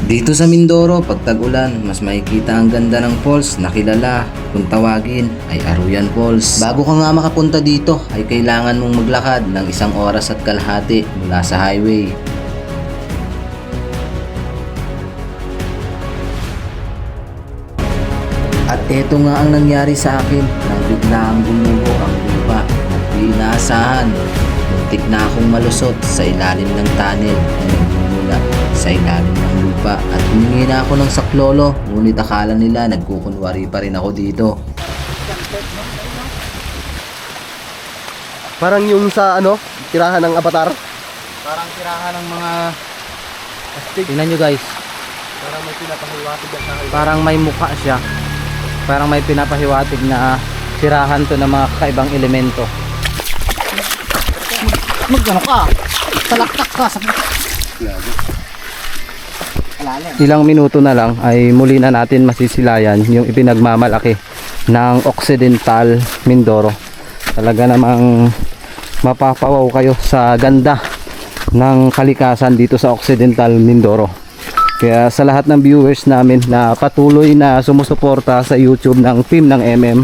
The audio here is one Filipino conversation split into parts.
Dito sa Mindoro, pag tag-ulan, mas makikita ang ganda ng falls na kilala kung tawagin ay Aruyan Falls. Bago ka nga makapunta dito, ay kailangan mong maglakad ng 1 oras at kalahati mula sa highway. At eto nga ang nangyari sa akin nang biglaang gumuho ang lupa at di inaasahan. Muntik na akong malusot sa ilalim ng tunnel na nagmumula sa ilalim ng lupa at humingi na ako ng saklolo, ngunit akala nila nagkukunwari pa rin ako dito. Parang yung sa tirahan ng Avatar. Parang tirahan ng mga astig. Tingnan nyo guys, Parang may pinapahiwatig at nakaiba. parang may mukha siya. Parang may pinapahiwatig na tirahan to ng mga kakaibang elemento. Magano ka? Talaktak ka sa Ilang minuto na lang ay muli na natin masisilayan yung ipinagmamalaki ng Occidental Mindoro. Talaga namang mapapawaw kayo sa ganda ng kalikasan dito sa Occidental Mindoro. Kaya sa lahat ng viewers namin na patuloy na sumusuporta sa YouTube ng team ng MM,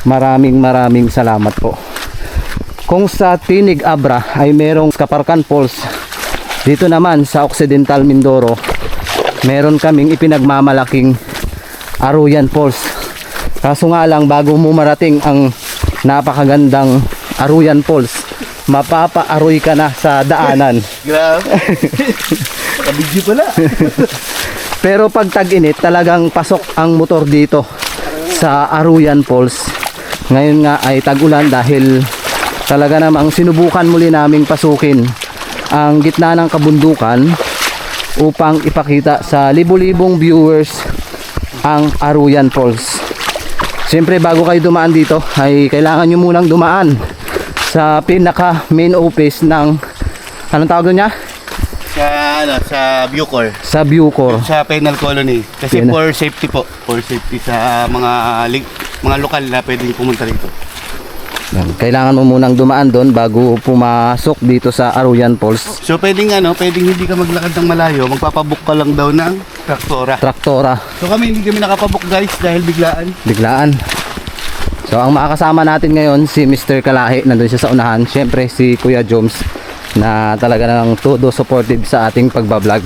maraming salamat po. Kung sa Tinig Abra ay merong Kaparkan Falls, dito naman sa Occidental Mindoro meron kaming ipinagmamalaking Aruyan Falls. Kaso nga lang, bago mo marating ang napakagandang Aruyan Falls, mapapa-aroy ka na sa daanan. Grabe. Kabidyo pala. Pero pag tag-init, talagang pasok ang motor dito sa Aruyan Falls. Ngayon nga ay tag-ulan dahil talaga namang sinubukan muli naming pasukin ang gitna ng kabundukan upang ipakita sa libo-libong viewers ang Aruyan Falls. Siyempre, bago kayo dumaan dito ay kailangan nyo munang dumaan sa pinaka main office ng anong tawag doon niya? Sa Bucor. Sa Bucor. Sa Penal Colony. Kasi Penal. for safety po. For safety sa mga lokal na pwedeng pumunta rito. Yan. Kailangan mo munang dumaan doon bago pumasok dito sa Aruyan Falls. So pwedeng hindi ka maglakad ng malayo, magpapabook ka lang daw ng traktora. Traktora. So hindi kami nakapabook guys dahil Biglaan. So ang makakasama natin ngayon si Mr. Kalahi, nandun siya sa unahan. Siyempre si Kuya Joms na talaga nang todo supportive sa ating pagbablog.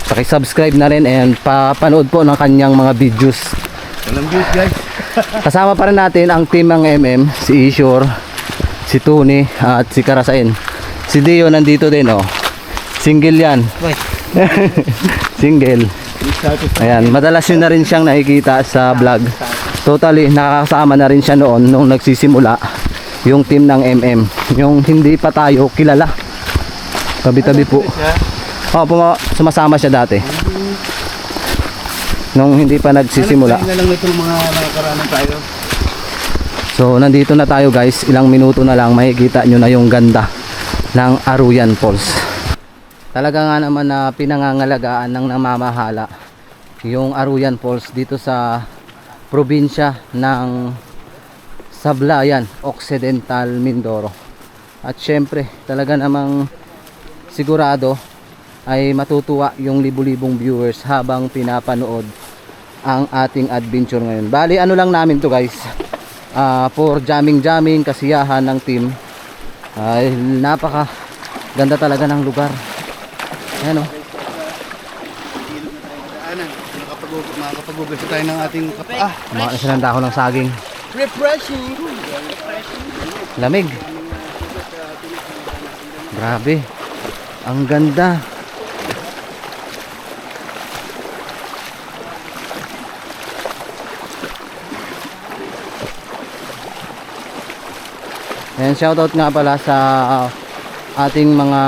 Paki-subscribe na rin and papanood po ng kanyang mga videos. Walang views guys. Kasama pa rin natin ang team ng MM, si Ishore, si Tony at si Karasain. Si Dio nandito din oh. Single yan. Single. Ayan, madalas yun na rin siyang nakikita sa vlog. Totally, nakakasama na rin siya noon nung nagsisimula yung team ng MM. Yung hindi pa tayo kilala. Tabi-tabi po. Sumasama siya dati. Nung hindi pa nagsisimula. Na lang itong mga nakakaranan tayo. So nandito na tayo guys. Ilang minuto na lang makikita nyo na yung ganda ng Aruyan Falls. Talaga nga naman na pinangangalagaan ng namamahala yung Aruyan Falls dito sa probinsya ng Sablayan, Occidental Mindoro. At syempre talaga namang sigurado ay matutuwa yung libu-libong viewers habang pinapanood ang ating adventure ngayon. Bali ano lang namin to guys, for jamming, kasiyahan ng team. Ay napaka ganda talaga ng lugar. Ayan o. Makakapag-ugas tayo ng ating Kumain na siya ng dahon ng saging. refreshing. Lamig. Grabe. Ang ganda. Ayan, shoutout nga pala sa ating mga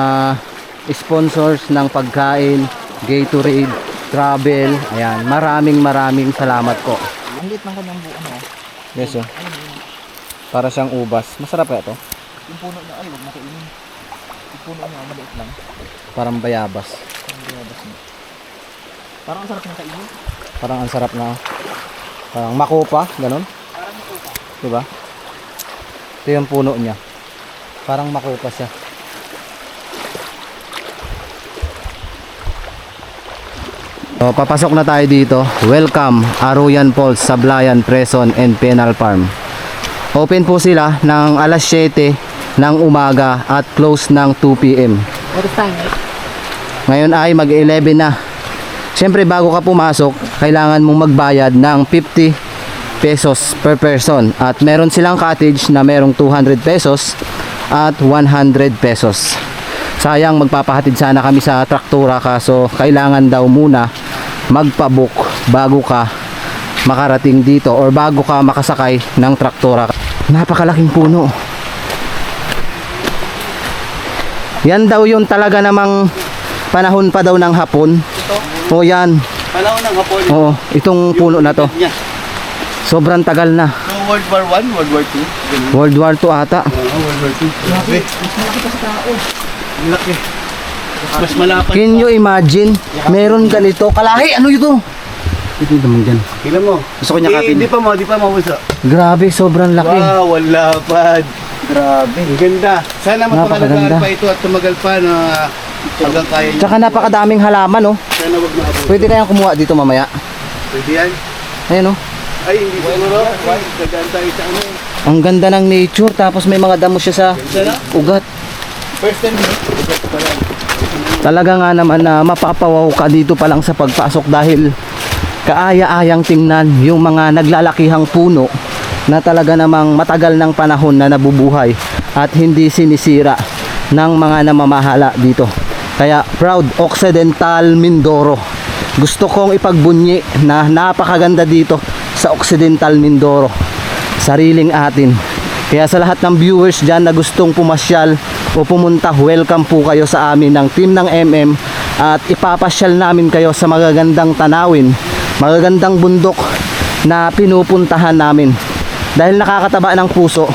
sponsors ng pagkain, Gatorade, Travel. Ayan, maraming salamat po. Ang lit ng kanyang buo, no? Yes, oh. Para siyang ubas. Masarap kaya to? Yung puno na, huwag na kainin. Yung puno niya, maliit lang. Parang bayabas. Parang ang sarap na kainin. Parang ang sarap na. Parang makopa, ganun. Parang makupa. Diba? Ito yung puno niya. Parang makopa siya. So, papasok na tayo dito. Welcome, Aruyan Falls, Sablayan, Preson, and Penal Farm. Open po sila ng alas 7 ng umaga at close ng 2 p.m. What is time? Ngayon ay mag-11 na. Siyempre bago ka pumasok, kailangan mong magbayad ng 50 pesos per person. At meron silang cottage na merong 200 pesos at 100 pesos. Sayang, magpapahatid sana kami sa traktura, kaso kailangan daw muna magpabook bago ka makarating dito or bago ka makasakay ng traktura. Napakalaking puno. Yan daw yung talaga namang panahon pa daw ng hapon. O yan. Panahon ng hapon. Oo, itong puno na to. Niya. Sobrang tagal na. So, World War 1, World War 2. Ganun. World War 2 ata. World War 2. Grabe. Mas malaki pa sa tao. Ang laki. Mas malapad. Can you imagine? Meron ganito. Kalahi, ano ito? Ito naman dyan. Ilan mo? Gusto ko niya kapin. Di pa mo. Buso. Grabe, sobrang laki. Wow, ang lapad. Grabe. Ang ganda. Sana mapangalagaan Napakaganda. pa ito at tumagal pa na hanggang kaya niya. Tsaka napakadaming halaman, oh. Sana wag maabot. Pwede kayang kumuha dito mamaya. Pwede yan. Ayan, oh. Ay, hindi siguro. Gagaan tayo sa ano. Ang ganda ng nature, tapos may mga damo siya sa Sana? ugat. First time mo. Talaga nga naman na mapapawaw ka dito pa lang sa pagpasok dahil kaaya-ayang tingnan yung mga naglalakihang puno na talaga namang matagal ng panahon na nabubuhay at hindi sinisira ng mga namamahala dito. Kaya proud Occidental Mindoro. Gusto kong ipagbunyi na napakaganda dito sa Occidental Mindoro. Sariling atin. Kaya sa lahat ng viewers dyan na gustong pumasyal o pumunta, welcome po kayo sa amin ng team ng MM at ipapasyal namin kayo sa magagandang tanawin, magagandang bundok na pinupuntahan namin. Dahil nakakataba ng puso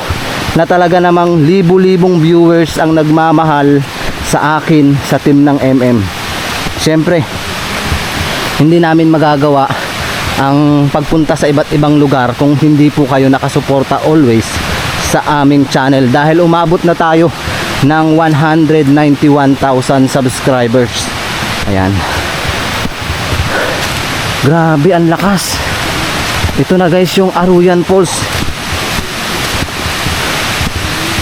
na talaga namang libu-libong viewers ang nagmamahal sa akin sa team ng MM. Siyempre, hindi namin magagawa ang pagpunta sa iba't ibang lugar kung hindi po kayo nakasuporta always sa aming channel dahil umabot na tayo ng 191,000 subscribers. Ayan. Grabe, ang lakas. Ito na guys yung Aruyan Falls.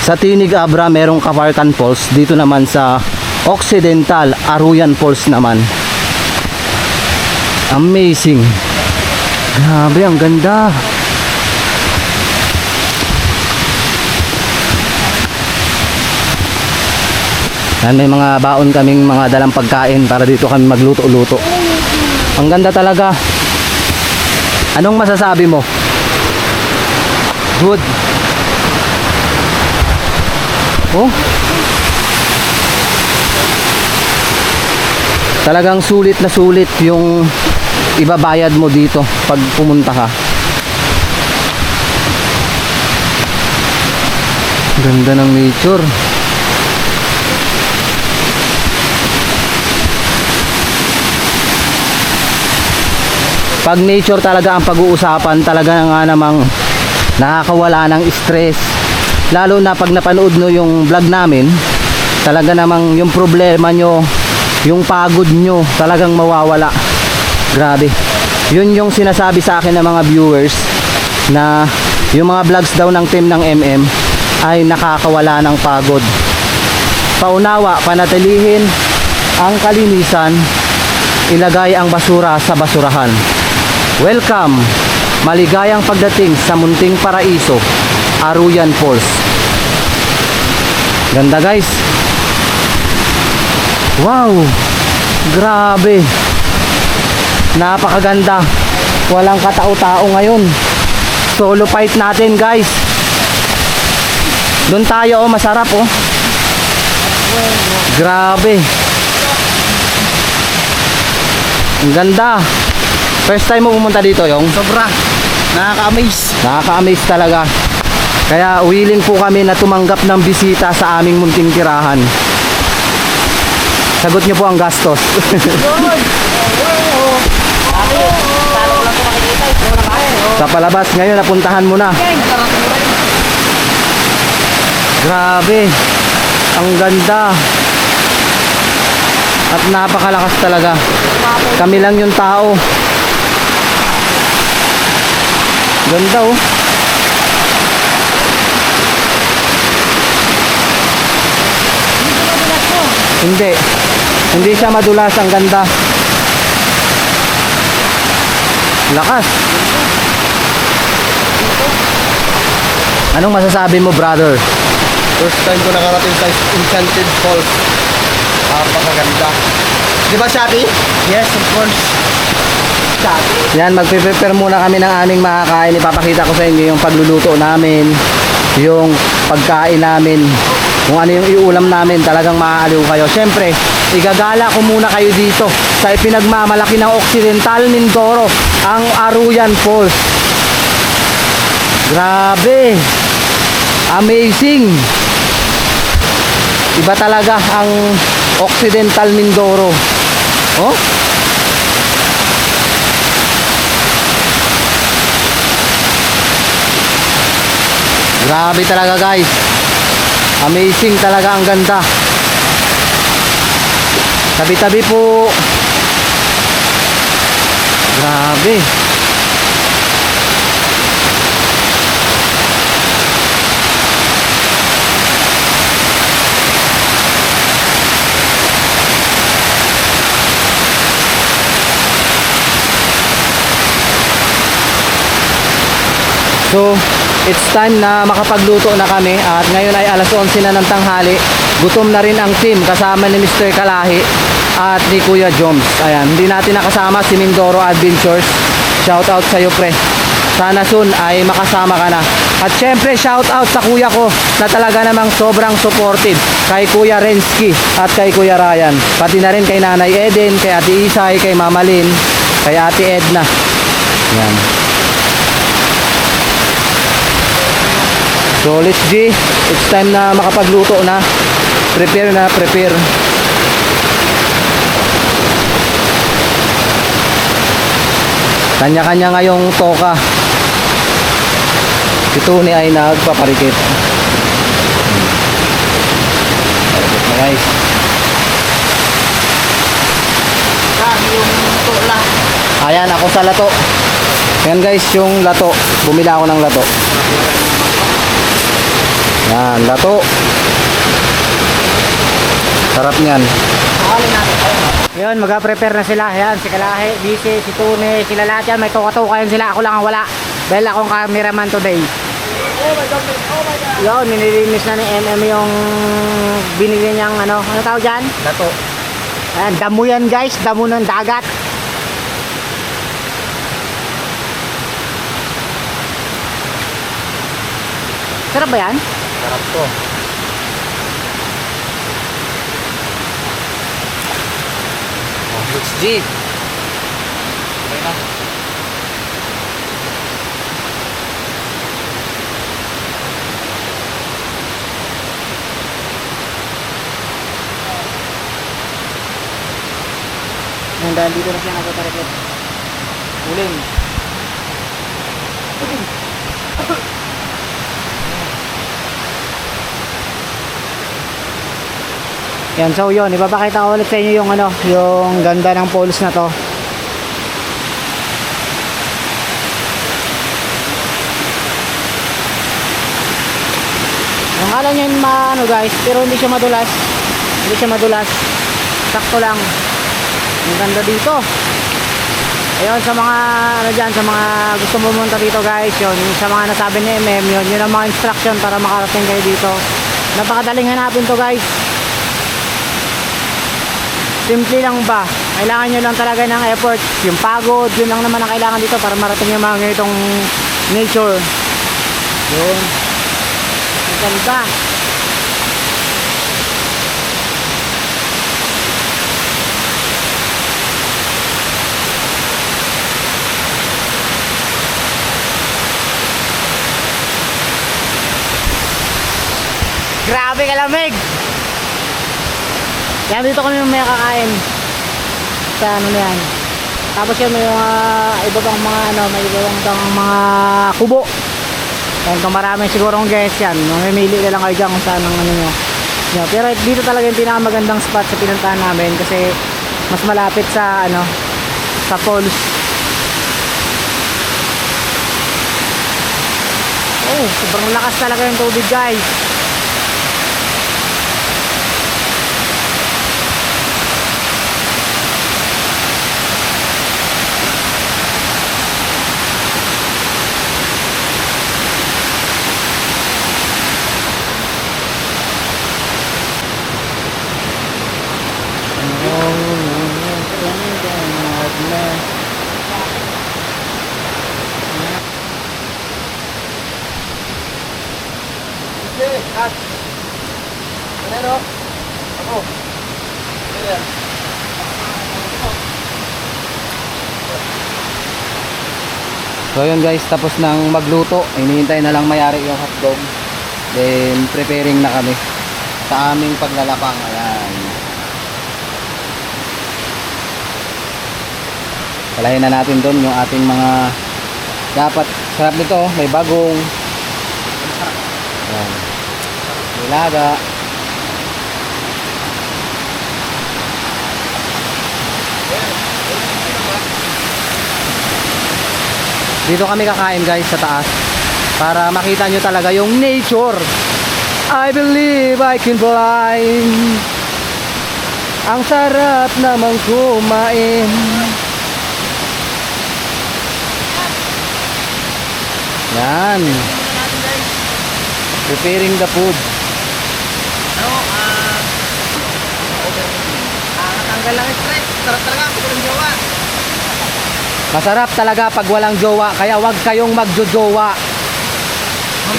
Sa Tinig Abra merong Kaparkan Falls. Dito naman sa Occidental, Aruyan Falls naman. Amazing. Grabe, ang ganda. Yan, may mga baon kaming mga dalang pagkain para dito kami magluto-luto. Ang ganda talaga. Anong masasabi mo? Good. Oh. Talagang sulit na sulit yung ibabayad mo dito pag pumunta ka. Ganda ng nature. Pag nature talaga ang pag-uusapan, talaga nga namang nakakawala ng stress. Lalo na pag napanood nyo yung vlog namin, talaga namang yung problema nyo, yung pagod nyo, talagang mawawala. Grabe. Yun yung sinasabi sa akin ng mga viewers na yung mga vlogs daw ng team ng MM ay nakakawala ng pagod. Paunawa, panatilihin ang kalinisan, ilagay ang basura sa basurahan. Welcome! Maligayang pagdating sa munting paraiso, Aruyan Falls. Ganda guys. Wow! Grabe! Napakaganda. Walang katao-tao ngayon. Solo fight natin guys. Doon tayo, oh, masarap oh. Grabe. Ang ganda. First time mo pumunta dito, yung? Sobra. Nakaka-amaze. Nakaka-amaze talaga. Kaya willing po kami na tumanggap ng bisita sa aming munting tirahan. Sagot niyo po ang gastos. Sa palabas ngayon, napuntahan mo na. Grabe. Ang ganda. At napakalakas talaga. Kami lang yung tao. Ganda oh. Hindi. Hindi siya madulas, ang ganda. Lakas. Anong masasabi mo, brother? First time ko nakarating sa Enchanted Falls. Napakaganda. Di ba, Shati? Yes, of course. Shati. Yan, magpe-prepare muna kami ng aming makakain. Ipapakita ko sa inyo yung pagluluto namin, yung pagkain namin, kung ano yung iulam namin. Talagang maaaliw kayo. Siyempre, igagala ko muna kayo dito sa ipinagmamalaki ng Occidental Mindoro, ang Aruyan Falls. Grabe, amazing. Iba talaga ang Occidental Mindoro. Oh, grabe talaga guys. Amazing talaga, ang ganda. Tabi-tabi po. Grabe. So, it's time na makapagluto na kami at ngayon ay alas 11 na ng tanghali. Gutom na rin ang team kasama ni Mr. Kalahi at ni Kuya Joms. Ayan, hindi natin nakasama si Mindoro Adventures. Shout out sa iyo, pre. Sana soon ay makasama ka na. At syempre, shout out sa kuya ko na talaga namang sobrang supportive, kay Kuya Rensky at kay Kuya Ryan. Pati na rin kay Nanay Eden, kay Ate Isay, kay Mama Lynn, kay Ate Edna. Yan. So let's G, it's time na makapagluto na. Prepare na, prepare. Kanya-kanya ngayong toka. Si Tony ay nagpaparikit. Parikit na guys. Ayan, ako sa lato. Yan guys, yung lato. Bumila ako ng lato. Yan, lato. Sarap niyan. Yun, mag-prepare na sila. Ayan, si Kalahi, Bisi, si Tune, sila lahat yan. May tuka-tuka yan sila. Ako lang ang wala. Dahil akong cameraman today. Yun, nililinis na ni MM yung binili niyang ano tawag dyan? Lato. Ayan, damo yan guys. Damo ng dagat. Sarap ba yan? Sarap to. Oh, let's G. Okay na. Ayan, dahil dito na siya nagpaparikit. Uling. Yan, so yun, ipapakita ko ulit sa inyo yung ano, yung ganda ng falls na to. Yung kala nyo yung ano guys, pero hindi siya madulas. Hindi siya madulas. Sakto lang. Ang ganda dito. Ayun, sa mga ano dyan, sa mga gusto pumunta dito guys, yun, sa mga nasabi ni MM, yun ang mga instruction para makarating kayo dito. Napakadaling hanapin to guys. Simple lang ba? Kailangan nyo lang talaga ng effort. Yung pagod, yun lang naman ang kailangan dito para marating yung mga ganitong nature. Yun. Ang ganda. Grabe kalamig! Yan, dito kami may kakain sa ano na yan. Tapos yan may mga iba pang mga ano, may iba pang mga kubo. Yan, kung marami sigurong guys yan, mamimili na lang kayo dyan kung saan ang ano nyo. Yeah, pero dito talaga yung pinakamagandang spot sa pinuntahan namin kasi mas malapit sa ano, sa falls. Oh, sobrang lakas talaga yung tubig, guys. Okay, cut. Ano? Ako. Ayan. So yun guys, tapos nang magluto, hinihintay na lang mayari yung hotdog. Then preparing na kami sa aming paglalapang. Ayan. Palahin na natin doon yung ating mga dapat. Sarap nito, may bagong. Ayan. Nilaga. Dito kami kakain guys sa taas para makita nyo talaga yung nature. I believe I can fly. Ang sarap namang kumain. Yan. Preparing the food. Tanggal lang yung stress. Sarap talaga ako ng jowa. Masarap talaga pag walang jowa, kaya wag kayong magjojowa.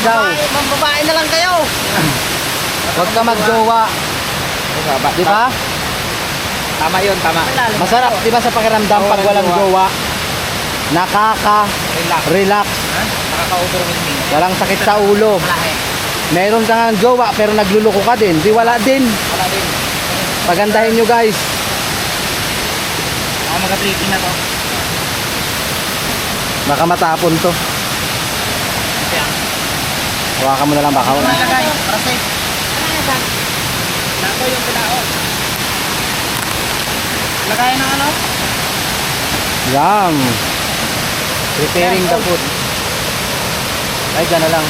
Ikaw, Mambabae na lang kayo. wag ka magjowa. Di ba? Tama yun, tama. Masarap, di ba sa pakiramdam pag walang jowa? Nakaka-relax. Nakaka-overwhelming. Walang sakit sa ulo. Malahe. Meron kang jowa pero nagluloko ka din. Di wala din. Wala din. Pagandahin nyo guys. Ako mag-tripping na to. Baka matapon to. Kaya. Hawakan mo na lang baka. Nalagay. Para safe. Nako yung pinao. Lagay ng ano? Yan. Preparing the food. Ay, dyan na lang.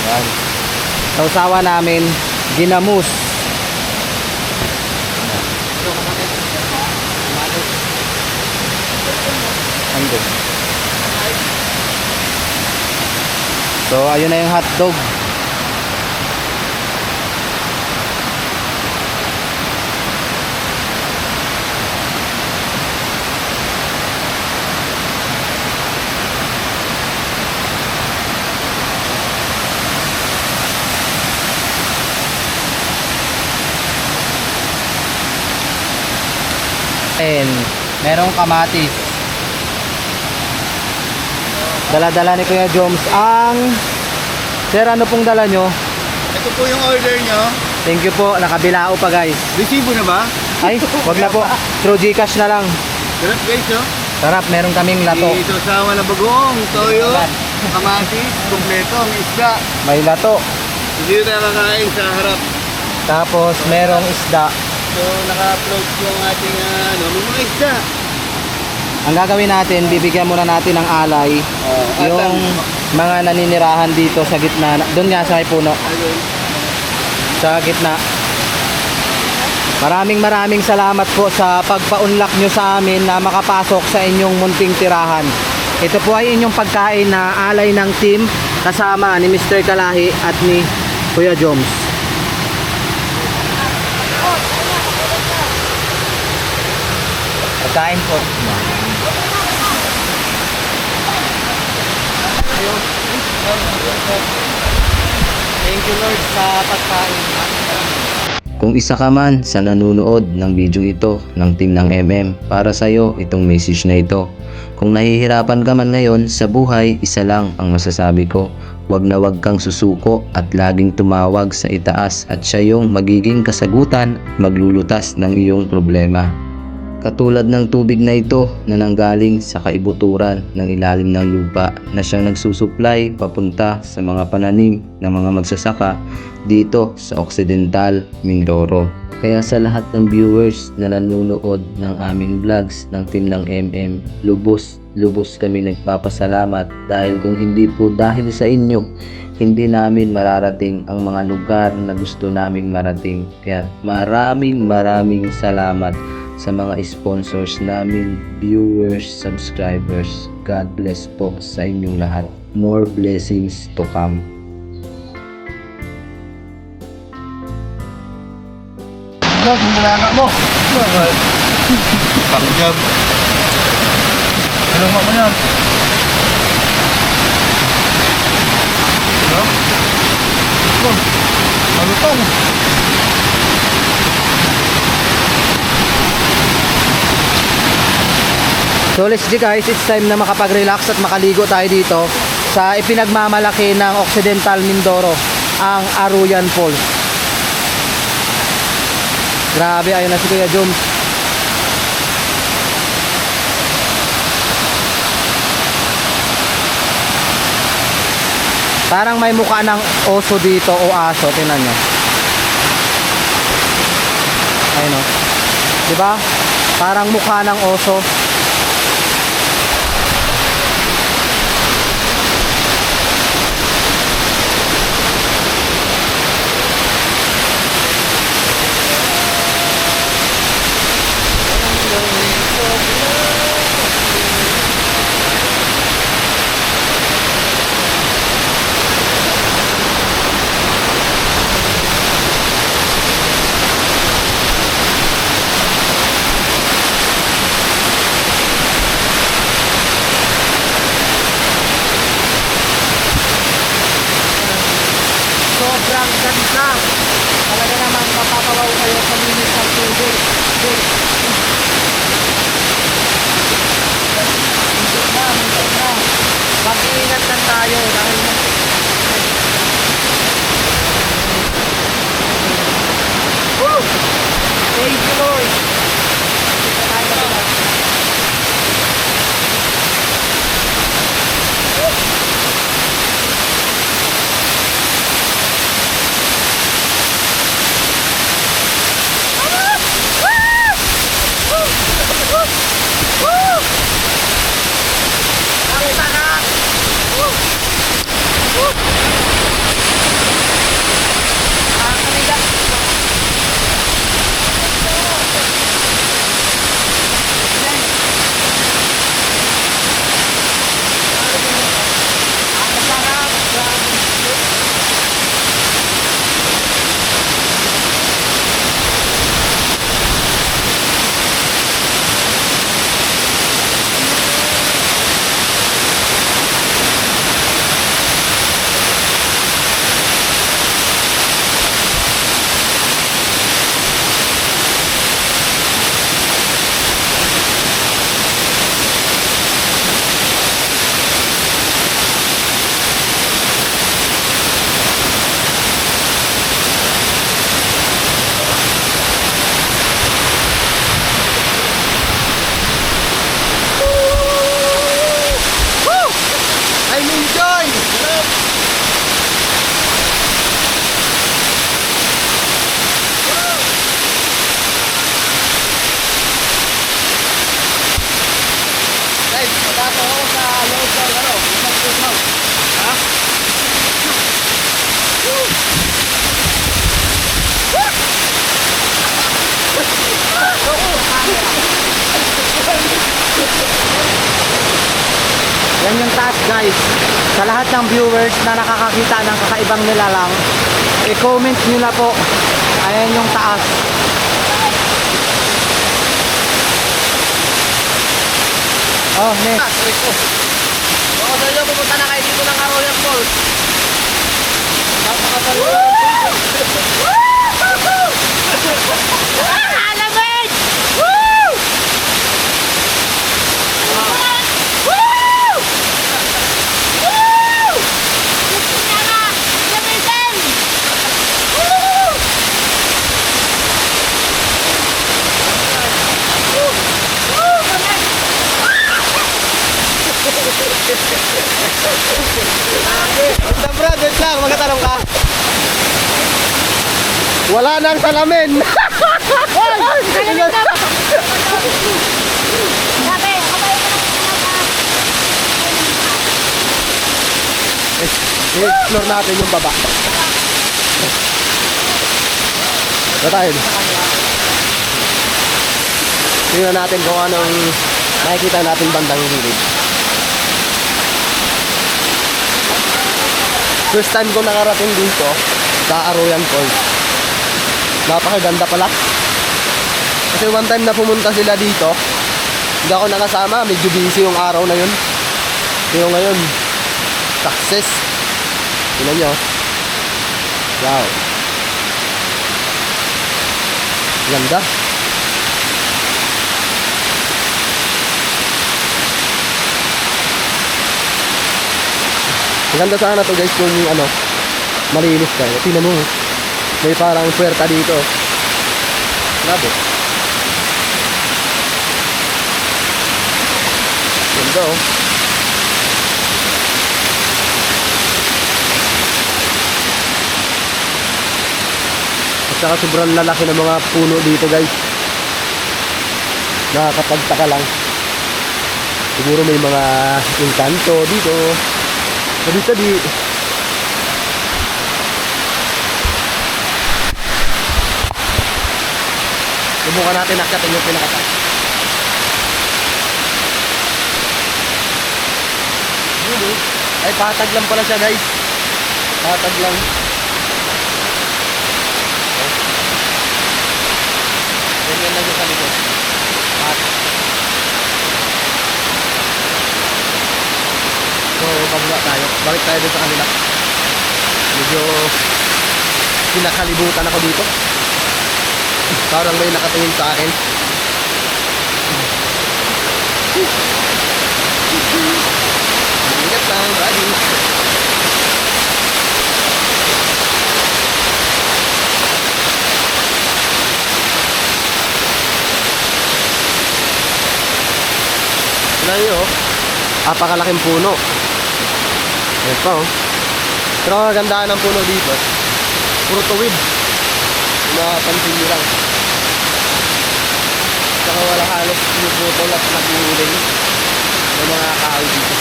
Yan. Sausawa namin, ginamos. Andun. So, ayun na yung hotdog. And merong kamatis. Dala-dala ni Kuya Joms ang... Sir, ano pong dala nyo? Ito po yung order nyo. Thank you po, nakabilao pa guys. Resibo na ba? Ay, wag na po. Through Gcash na lang. Sarap guys, no? Sarap, meron kaming lato. Dito sawa na bagong, toyo, kamatis, kumpleto, ang isda. May lato. Dito tayo kakain sa harap. Tapos merong isda. So, naka-upload yung ating mga isda. Ang gagawin natin, bibigyan muna natin ng alay at yung mga naninirahan dito sa gitna. Doon nga sa may puno. Ayun. Sa gitna. Maraming salamat po sa pagpa-unlock nyo sa amin na makapasok sa inyong munting tirahan. Ito po ay inyong pagkain na alay ng team kasama ni Mr. Kalahi at ni Kuya Joms. Pagkain po. Thank you Lord sa pagkain. Kung isa ka man sa nanunood ng video ito ng team ng MM, para sa iyo itong message na ito. Kung nahihirapan ka man ngayon sa buhay, isa lang ang masasabi ko. Huwag na huwag kang susuko at laging tumawag sa itaas at siya yung magiging kasagutan, maglulutas ng iyong problema. Katulad ng tubig na ito na nanggaling sa kaibuturan ng ilalim ng lupa na siyang nagsusupply papunta sa mga pananim ng mga magsasaka dito sa Occidental Mindoro. Kaya sa lahat ng viewers na nanonood ng aming vlogs ng Team ng MM, lubos kami nagpapasalamat dahil kung hindi po dahil sa inyo, hindi namin mararating ang mga lugar na gusto naming marating. Kaya maraming salamat sa mga sponsors namin, viewers, subscribers. God bless po sa inyong lahat. More blessings to come. Pangjab. Ano mo yan? Malutong. So let's go guys, it's time na makapag-relax at makaligo tayo dito sa ipinagmamalaki ng Occidental Mindoro, ang Aruyan Falls. Grabe, ayun na si Kuya Joms. Parang may mukha ng oso dito o aso, tingnan nyo. Ayun o. Diba? Parang mukha ng oso. Sobrang ganda. Talaga naman mapapawaw kayo sa linis ng tubig. Minsan na. Mag-iingat lang tayo dahil Woo! Thank you Lord. Yan yung taas guys. Sa lahat ng viewers na nakakakita ng kakaibang nilalang, i-comment nyo na po. Ayan yung taas. Oh, next. Oo, sa inyo, pupunta na kayo dito ng Arroyo Falls. Alamig! Woo! Woo! Woo! Tara! Gamitin! Woo! Basta Brad, wait lang, magkatanong ka. Wala nang salamin. Sabi, I-explore natin yung baba. Ito tayo. Tingnan natin kung anong makikita natin bandang gilid. First time ko nakarating dito sa Arroyan Falls. Napakaganda pala. Kasi one time na pumunta sila dito, hindi ako nakasama, medyo busy yung araw na yun. Pero ngayon, success. Tingnan nyo. Wow. Ganda. Maganda sana to guys kung ano, malinis kayo. Tingnan mo. May parang puwerta dito. Grabe. Ganda oh. At saka sobrang lalaki ng mga puno dito guys. Nakakapagtaka lang. Siguro may mga engkanto dito. Tabi-tabi. Subukan natin akyatin yung pinakata. Ay, patag lang pala siya guys. Patag lang. Ganyan lang yung sa likod. Patag. So, pababa tayo. Balik tayo dun sa kanila. Medyo kinakalibutan ako dito. Parang may nakatingin sa akin. Ingat lang, buddy. Tignan nyo, apakalaking puno. Ayan pa oh. Pero ang gandaan ng puno dito, puro tuwid. Napansin nyo lang. Saka wala halos pinuputol at naguling ng mga kahoy dito.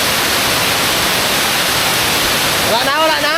Wala na, wala na.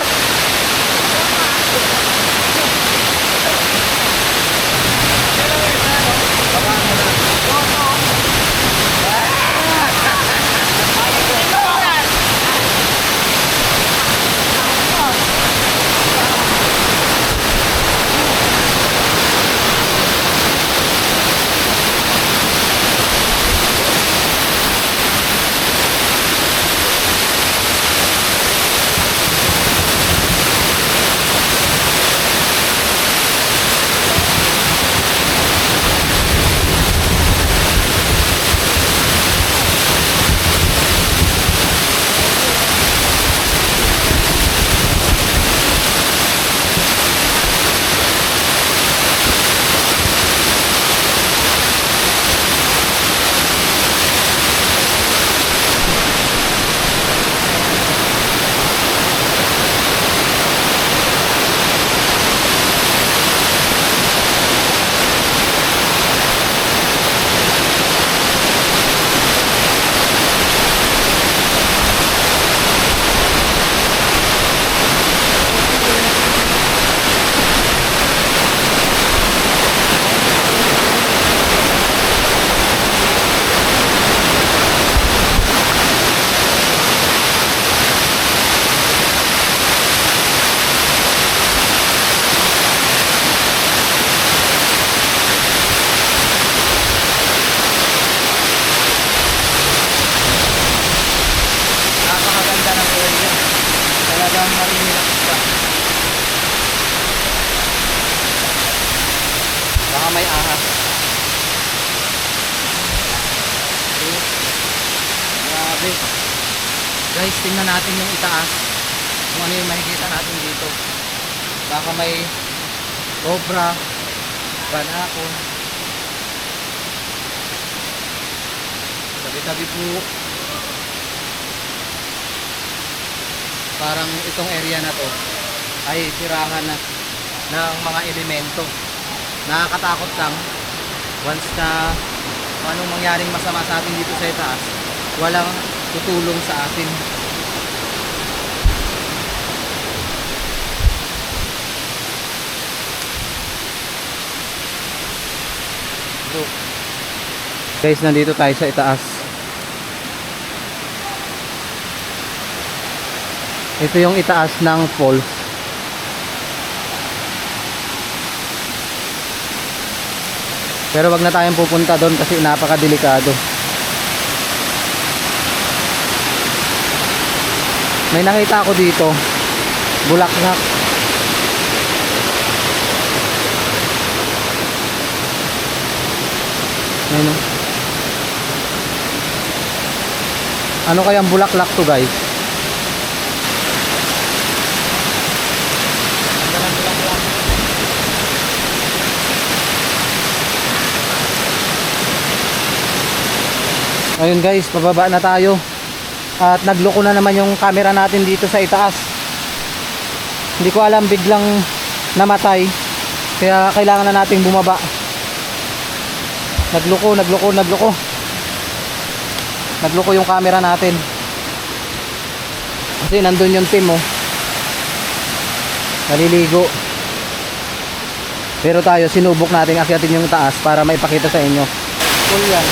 Talagang marinilak siya. Baka may ahas. Grabe. Guys, tingnan natin yung itaas. Kung ano yung makikita natin dito. Baka may cobra, banakon. Tabi-tabi po. parang itong area na to ay tirahan na ng mga elemento. Nakakatakot lang once na kung anong mangyaring masama sa atin dito sa itaas, walang tutulong sa atin. Guys, nandito tayo sa itaas. Ito yung itaas ng falls. Pero wag na tayong pupunta doon kasi napakadelikado. May nakita ako dito, bulaklak. Ayun, oh. Ano kayang bulaklak to, guys? Ayun guys, pababa na tayo. At nagloko na naman yung camera natin dito sa itaas. Hindi ko alam, biglang namatay. Kaya kailangan na nating bumaba. Nagloko yung camera natin. Kasi nandun yung team, oh. Naliligo. Pero tayo, sinubok natin akyatin yung taas para maipakita sa inyo. Cool yan.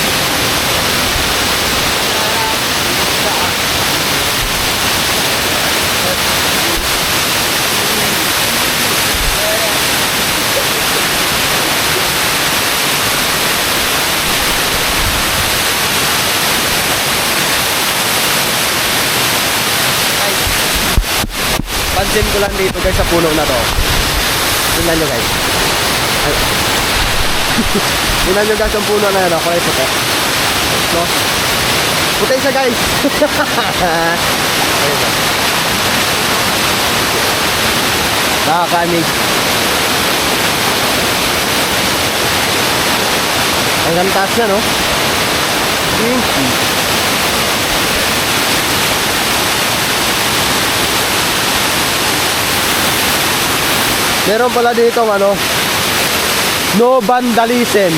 Pansin ko lang dito guys sa puno na to. Tingnan nyo guys. Ay. Tingnan nyo guys ang puno na yan. Ako ay puti. No? Puti siya guys. Ayun na. Nakakaamig. Ang taas niya, no? Meron pala dito ano, no vandalism,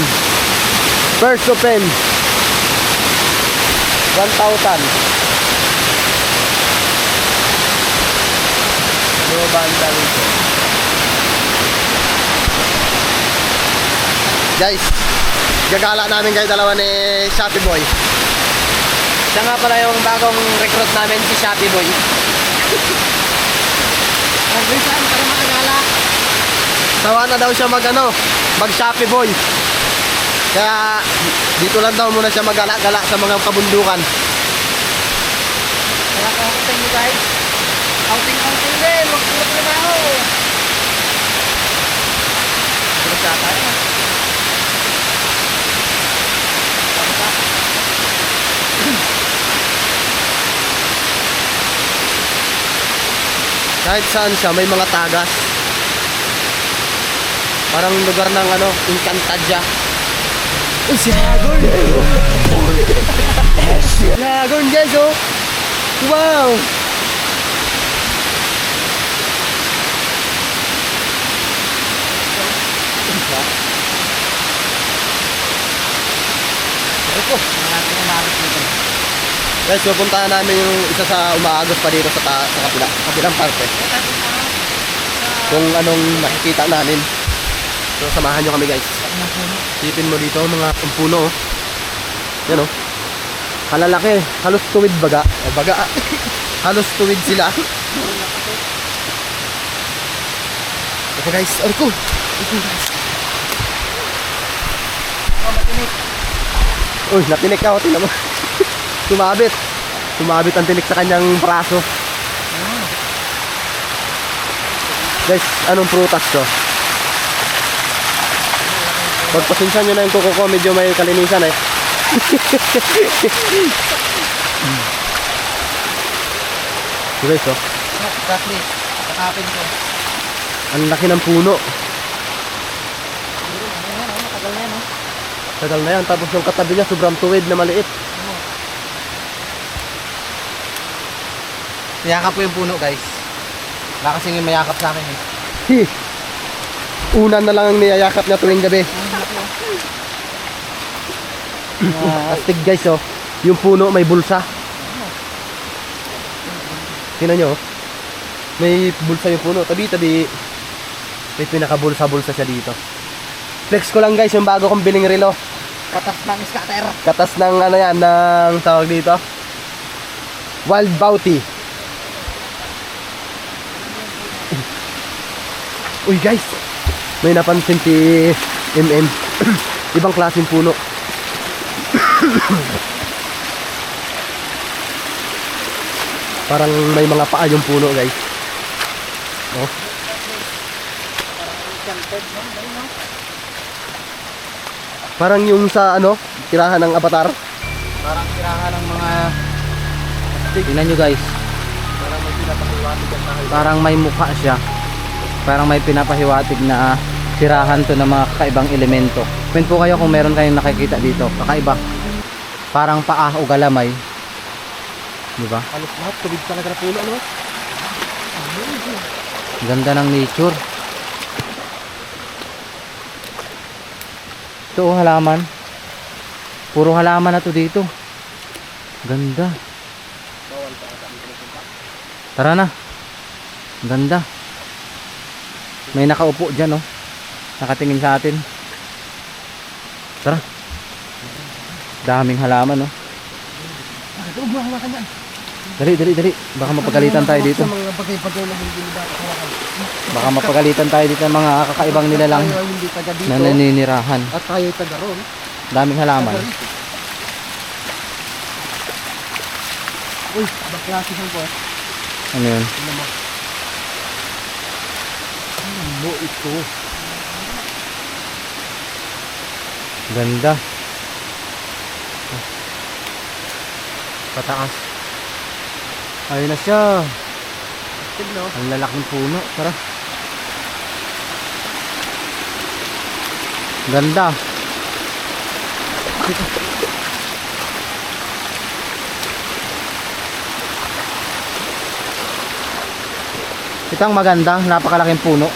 first offense 1,000. No vandalism. Guys, gagala namin kayo dalawa ni Shopee Boy. Siya nga pala yung bagong recruit namin, si Shopee Boy. Nag-resign para makagala. Sawa na daw siya mag Shopee Boy. Kaya dito lang daw muna siya magala-gala sa mga kabundukan. Kaya outing nyo guys. Outing din. Huwag puro trabaho. Puro tsaka na. Kahit saan siya, may mga tagas. Parang lugar ng Encantadia. Uy, si Lagon! Lagon guys, oh! Wow! Ito, Natin umabot dito. guys, pupuntahan namin yung isa sa umaagos pa dito sa kabilang parte. Kung anong nakikita namin. So, samahan nyo kami guys. Sipin mo dito mga puno, oh. Yan, oh. Kalalaki, halos tuwid baga. O baga, halos tuwid sila. Ito guys, orko. Uy, natinik ka, oh. Tingnan mo. Tumabit ang tinik sa kanyang braso. Guys, anong prutas to? Pagpasensya nyo na yung kuko ko, medyo may kalinisan eh. Guys, oh. Exactly. Kakapin ko. Ang laki ng puno. Matagal na yan, oh. Tagal na yan. Tapos yung katabi niya, sobrang tuwid na maliit. Niyakap ko yung puno guys. Wala kasing mayakap sa akin eh. Hi. Una na lang ang niyayakap niya tuwing gabi. Astig guys oh. Yung puno may bulsa. Tingnan nyo oh. May bulsa yung puno. Tabi-tabi. May pinaka-bulsa-bulsa siya dito. Flex ko lang guys yung bago kong biling relo. Katas ng scatter. Katas ng ano yan, ng tawag dito. Wild Bounty. Uy guys, may napansin si MM. Ibang klaseng puno. Parang may mga paa yung puno guys. Oh. Parang yung sa ano, tirahan ng Avatar. Parang tirahan ng mga... Tingnan nyo guys. Parang may mukha siya. Parang may pinapahiwatig na tirahan to ng mga kakaibang elemento. Comment po kayo kung meron kayong nakikita dito. Kakaiba. Parang paa o galamay. Diba? Halos lahat, tubig talaga na puno, ano? Ganda ng nature. Ito oh, halaman. Puro halaman na to dito. Ganda. Tara na. Ganda. May nakaupo dyan oh. Nakatingin sa atin. Tara. Daming halaman oh. Dali. Baka mapagalitan tayo dito. Baka mapagalitan tayo dito ng mga kakaibang nilalang na naninirahan. At tayo taga ron. Daming halaman. Uy, baklase saan po. Ano yun? Ano ito? Ganda. Pataas. Ayun na siya. Tigno. Ang lalaking puno. Tara. Ganda. Ito ang maganda. Napakalaking puno.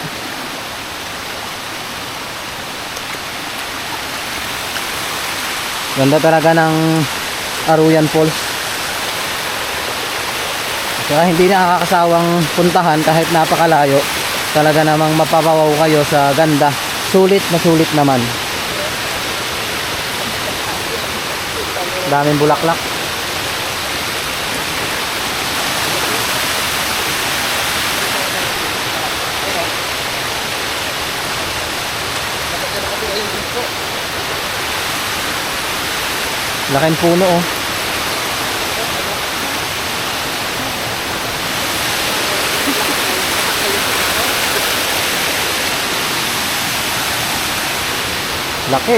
Ganda talaga ng Aruyan Falls. Kaya hindi nakakasawang puntahan kahit napakalayo. Talaga namang mapapawaw kayo sa ganda. Sulit na sulit naman. Daming bulaklak. Laking puno oh. Laki.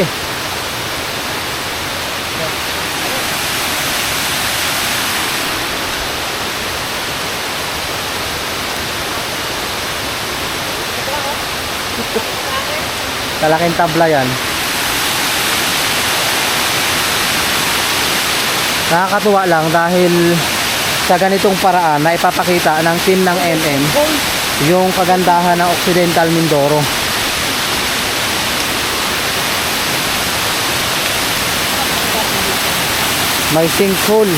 Kalaking tabla yan. Nakakatuwa lang dahil sa ganitong paraan na ipapakita ng team ng MM yung kagandahan ng Occidental Mindoro. May sinkhole.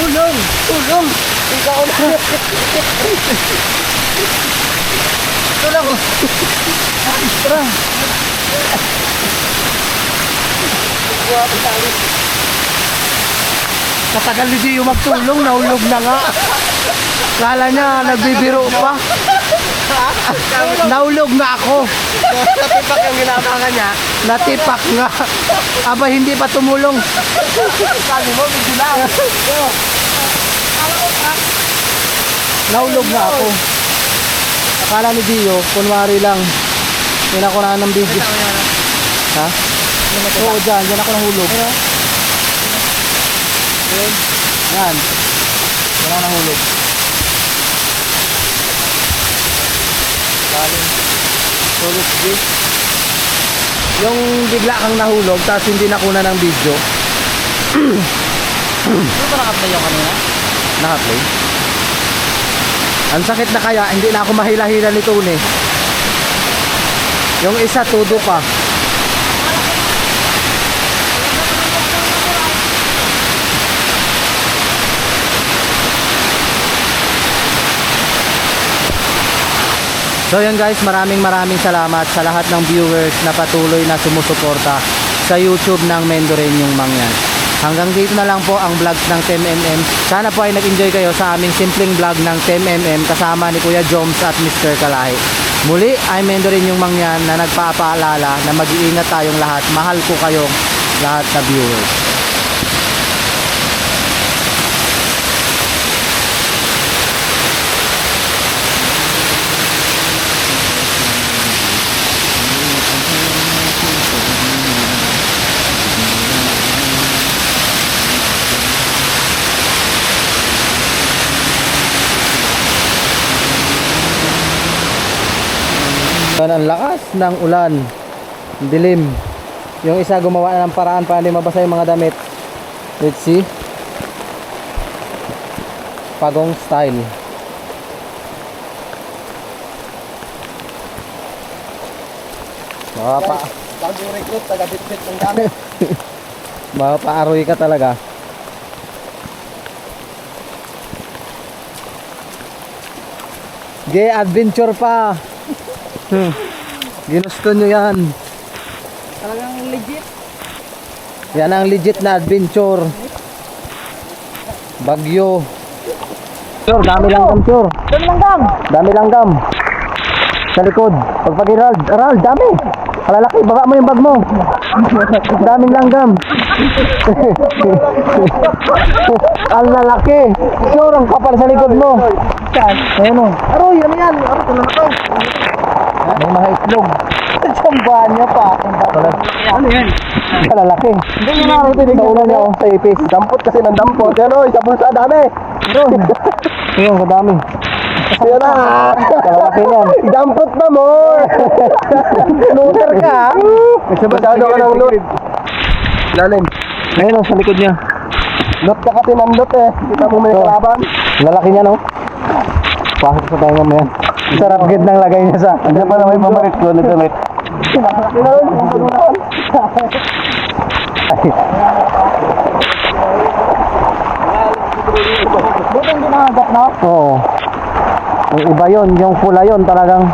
Tulong! Ikaw na! Tulong! Tara! Katagal ni Gio magtulong, nahulog na nga. Kala niya nagbibiro pa. Nahulog na ako. Natipak yung ginabangan niya. Natipak nga. Aba hindi pa tumulong. Sabi mo, medyo lang. Nahulog na ako. Akala ni Gio, kunwari lang. Pinakunahan ng video. Ha? Oo, dyan ako nahulog. Yan. Wala nahulog. Lalim. Tulog G. Yung bigla kang nahulog tapos hindi nakuna ng video. Ano ba naka-play yung kanina? Naka-play. Ang sakit na kaya, hindi na ako mahila-hila nito eh. Yung isa, todo pa. So yun guys, maraming salamat sa lahat ng viewers na patuloy na sumusuporta sa YouTube ng Mendoreñong Mangyan. Hanggang dito na lang po ang vlogs ng 10mm. Sana po ay nag-enjoy kayo sa aming simpleng vlog ng 10mm kasama ni Kuya Joms at Mr. Kalahi. Muli ay Mendoreñong Mangyan na nagpapaalala na mag-iingat tayong lahat. Mahal ko kayong lahat na viewers. Ang lakas ng ulan, dilim. Yung isa gumawa na ng paraan para hindi mabasa yung mga damit. Let's see. Pagong style. Bagong recruit, taga-bitbit ng gamit. Mapaaroy ka talaga. Gay adventure pa. Ginusto nyo yan. Talagang legit. Yan ang legit na adventure. Bagyo. Sure, dami langgam sure. Dami langgam. Dami langgam. Sa likod. Pagpag-Rald, Rald, dami. Kalalaki, baba mo yung bag mo. Daming langgam. Ang lalaki. Sure, ang kapal sa likod mo. Ayun o. Aroy, ano yan? Aroy, ito na to. May mga itlog. Sambahan niya pa. Ano yan? Kalalaki. Hindi nyo nakarinig. Sa ulo niya o, sa ipis. Dampot kasi ng dampot. Yan o, sa bulsa, dami. Ayun, kadami. Ayun na. Kalalaki niyan. Dampot na mo. Looter ka. Masyado ka ng loot. Lalim. Ayun o, sa likod niya. Loot ka kasi ng loot eh. Kita mo may kalaban. Lalaki niya no. Pasok sa tayo mo yan. Sarap gid ng lagay niya sa. Ano pa naman yung pamarit ko na damit. Buti hindi nakagat na. Oo. Yung iba yun, yung pula yun talagang